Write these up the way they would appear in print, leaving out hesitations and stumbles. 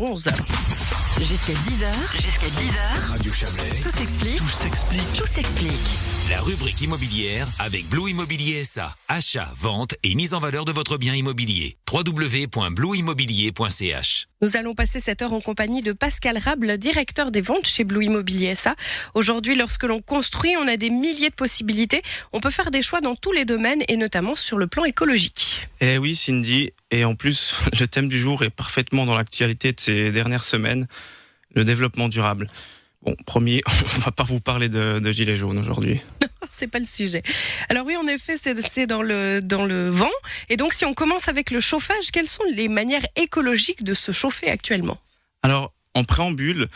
11. Jusqu'à 10h. Radio Chablais. Tout s'explique. Tout s'explique. Tout s'explique. La rubrique immobilière avec Blue Immobilier SA. Achat, vente et mise en valeur de votre bien immobilier. www.blueimmobilier.ch. Nous allons passer cette heure en compagnie de Pascal Rable, directeur des ventes chez Blue Immobilier SA. Aujourd'hui, lorsque l'on construit, on a des milliers de possibilités. On peut faire des choix dans tous les domaines et notamment sur le plan écologique. Eh oui, Cindy. Et en plus, le thème du jour est parfaitement dans l'actualité de ces dernières semaines, le développement durable. Bon, promis, on va pas vous parler de gilets jaunes aujourd'hui. C'est pas le sujet. Alors oui, en effet, c'est dans le vent. Et donc, si on commence avec le chauffage, quelles sont les manières écologiques de se chauffer actuellement ? Alors, en préambule,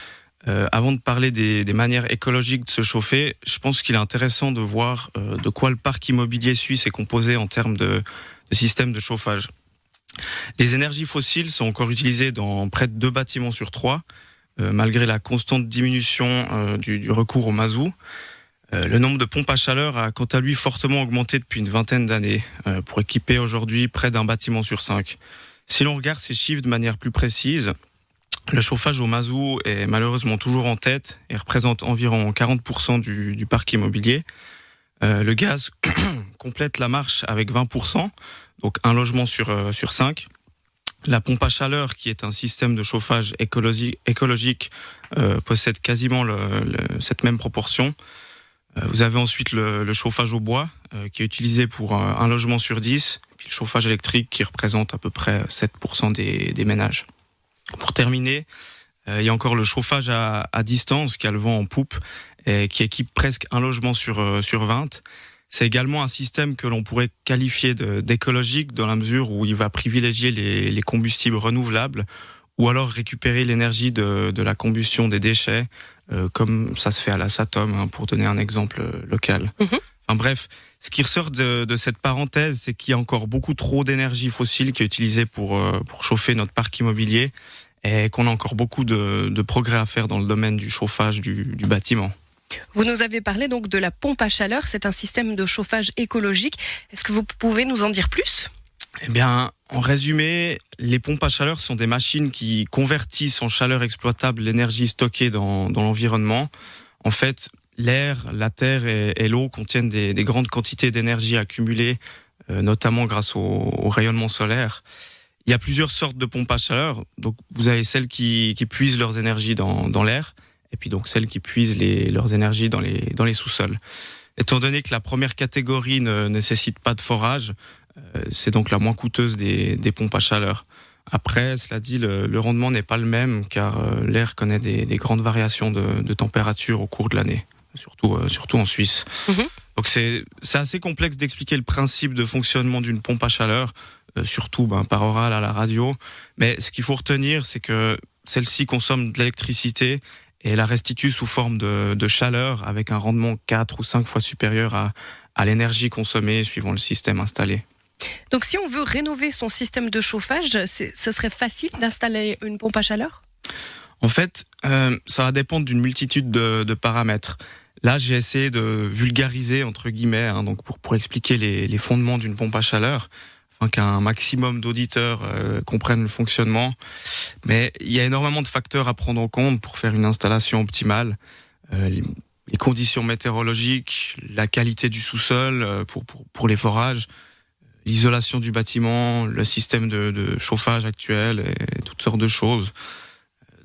avant de parler des manières écologiques de se chauffer, je pense qu'il est intéressant de voir de quoi le parc immobilier suisse est composé en termes de système de chauffage. Les énergies fossiles sont encore utilisées dans près de 2 bâtiments sur 3, malgré la constante diminution du recours au mazout. Le nombre de pompes à chaleur a quant à lui fortement augmenté depuis une vingtaine d'années, pour équiper aujourd'hui près d'un bâtiment sur 5. Si l'on regarde ces chiffres de manière plus précise, le chauffage au mazout est malheureusement toujours en tête et représente environ 40% du parc immobilier. Le gaz complète la marche avec 20%, donc un logement sur 5. La pompe à chaleur, qui est un système de chauffage écologique, possède quasiment cette même proportion. Vous avez ensuite le chauffage au bois, qui est utilisé pour un logement sur 10, puis le chauffage électrique qui représente à peu près 7% des ménages. Pour terminer, il y a encore le chauffage à distance qui a le vent en poupe et qui équipe presque un logement sur 20. C'est également un système que l'on pourrait qualifier d'écologique dans la mesure où il va privilégier les combustibles renouvelables ou alors récupérer l'énergie de la combustion des déchets, comme ça se fait à la Satom, pour donner un exemple local. Enfin bref, ce qui ressort de cette parenthèse, c'est qu'il y a encore beaucoup trop d'énergie fossile qui est utilisée pour chauffer notre parc immobilier et qu'on a encore beaucoup de progrès à faire dans le domaine du chauffage du bâtiment. Vous nous avez parlé donc de la pompe à chaleur. C'est un système de chauffage écologique. Est-ce que vous pouvez nous en dire plus ? Eh bien, en résumé, les pompes à chaleur sont des machines qui convertissent en chaleur exploitable l'énergie stockée dans l'environnement. En fait, l'air, la terre et l'eau contiennent des grandes quantités d'énergie accumulées, notamment grâce au rayonnement solaire. Il y a plusieurs sortes de pompes à chaleur. Donc, vous avez celles qui puisent leurs énergies dans l'air, et puis donc celles qui puisent leurs énergies dans les sous-sols. Étant donné que la première catégorie ne nécessite pas de forage, c'est donc la moins coûteuse des pompes à chaleur. Après, cela dit, le rendement n'est pas le même car l'air connaît des grandes variations de température au cours de l'année, surtout en Suisse. Donc c'est assez complexe d'expliquer le principe de fonctionnement d'une pompe à chaleur, surtout par oral à la radio. Mais ce qu'il faut retenir, c'est que celle-ci consomme de l'électricité et la restitue sous forme de chaleur avec un rendement 4 ou 5 fois supérieur à l'énergie consommée suivant le système installé. Donc si on veut rénover son système de chauffage, ce serait facile d'installer une pompe à chaleur ? En fait, ça va dépendre d'une multitude de paramètres. Là, j'ai essayé de vulgariser, entre guillemets, donc pour expliquer les fondements d'une pompe à chaleur, afin qu'un maximum d'auditeurs comprennent le fonctionnement. Mais il y a énormément de facteurs à prendre en compte pour faire une installation optimale. Les conditions météorologiques, la qualité du sous-sol pour les forages, l'isolation du bâtiment, le système de chauffage actuel et toutes sortes de choses.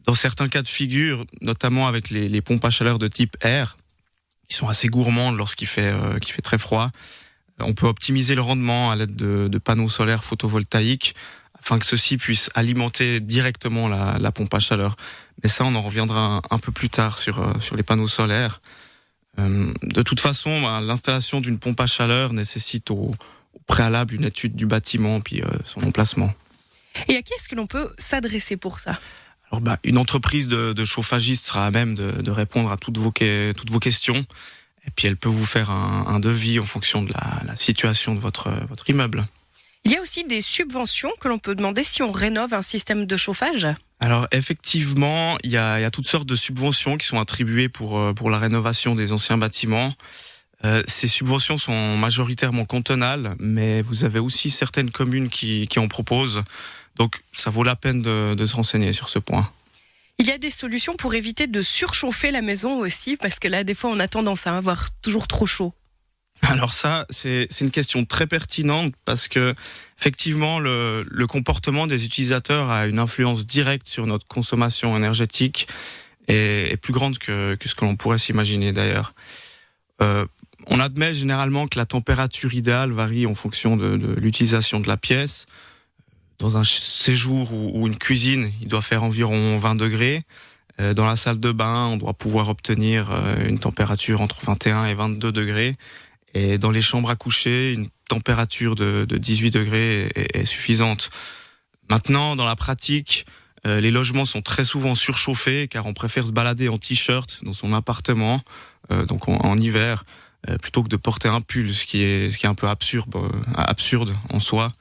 Dans certains cas de figure, notamment avec les pompes à chaleur de type air, qui sont assez gourmandes lorsqu'il fait très froid, on peut optimiser le rendement à l'aide de panneaux solaires photovoltaïques afin que ceux-ci puissent alimenter directement la pompe à chaleur. Mais ça, on en reviendra un peu plus tard sur les panneaux solaires. De toute façon, l'installation d'une pompe à chaleur nécessite au préalable une étude du bâtiment puis son emplacement. Et à qui est-ce que l'on peut s'adresser pour ça ? Alors, une entreprise de chauffagiste sera à même de répondre à toutes vos questions. Et puis elle peut vous faire un devis en fonction de la situation de votre immeuble. Il y a aussi des subventions que l'on peut demander si on rénove un système de chauffage ? Alors effectivement, il y a toutes sortes de subventions qui sont attribuées pour la rénovation des anciens bâtiments. Ces subventions sont majoritairement cantonales, mais vous avez aussi certaines communes qui en proposent. Donc ça vaut la peine de se renseigner sur ce point. Il y a des solutions pour éviter de surchauffer la maison aussi, parce que là, des fois, on a tendance à avoir toujours trop chaud. Alors ça, c'est une question très pertinente parce que effectivement, le comportement des utilisateurs a une influence directe sur notre consommation énergétique et est plus grande que ce que l'on pourrait s'imaginer d'ailleurs. On admet généralement que la température idéale varie en fonction de l'utilisation de la pièce. Dans un séjour ou une cuisine, il doit faire environ 20 degrés. Dans la salle de bain, on doit pouvoir obtenir une température entre 21 et 22 degrés. Et dans les chambres à coucher, une température de 18 degrés est suffisante. Maintenant, dans la pratique, les logements sont très souvent surchauffés car on préfère se balader en t-shirt dans son appartement, donc en hiver, plutôt que de porter un pull, ce qui est un peu absurde en soi.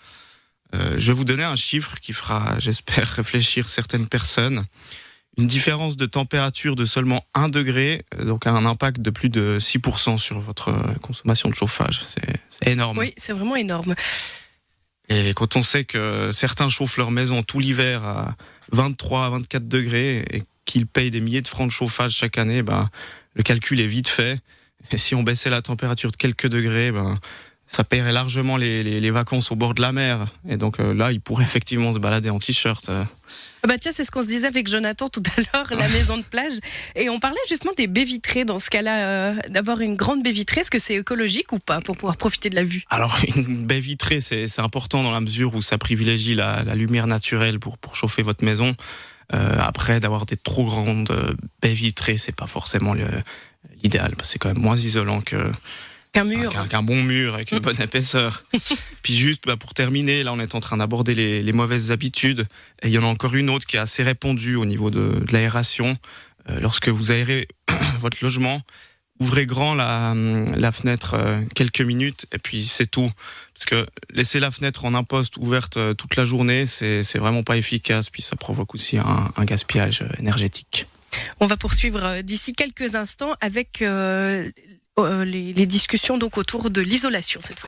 Je vais vous donner un chiffre qui fera, j'espère, réfléchir certaines personnes. Une différence de température de seulement 1 degré, donc a un impact de plus de 6% sur votre consommation de chauffage. C'est énorme. Oui, c'est vraiment énorme. Et quand on sait que certains chauffent leur maison tout l'hiver à 23 à 24 degrés et qu'ils payent des milliers de francs de chauffage chaque année, le calcul est vite fait. Et si on baissait la température de quelques degrés, ça paierait largement les vacances au bord de la mer. Et donc là, ils pourraient effectivement se balader en t-shirt. Tiens, c'est ce qu'on se disait avec Jonathan tout à l'heure, la maison de plage. Et on parlait justement des baies vitrées. Dans ce cas-là, d'avoir une grande baie vitrée, est-ce que c'est écologique ou pas pour pouvoir profiter de la vue? Alors, une baie vitrée, c'est important dans la mesure où ça privilégie la lumière naturelle pour chauffer votre maison. Après, d'avoir des trop grandes baies vitrées, c'est pas forcément l'idéal. Parce que c'est quand même moins isolant qu'un mur. Qu'un bon mur avec une bonne épaisseur. Puis juste pour terminer, là on est en train d'aborder les mauvaises habitudes. Et il y en a encore une autre qui est assez répandue au niveau de l'aération. Lorsque vous aérez votre logement, ouvrez grand la fenêtre quelques minutes et puis c'est tout. Parce que laisser la fenêtre en imposte ouverte toute la journée, c'est vraiment pas efficace. Puis ça provoque aussi un gaspillage énergétique. On va poursuivre d'ici quelques instants avec les discussions donc autour de l'isolation cette fois.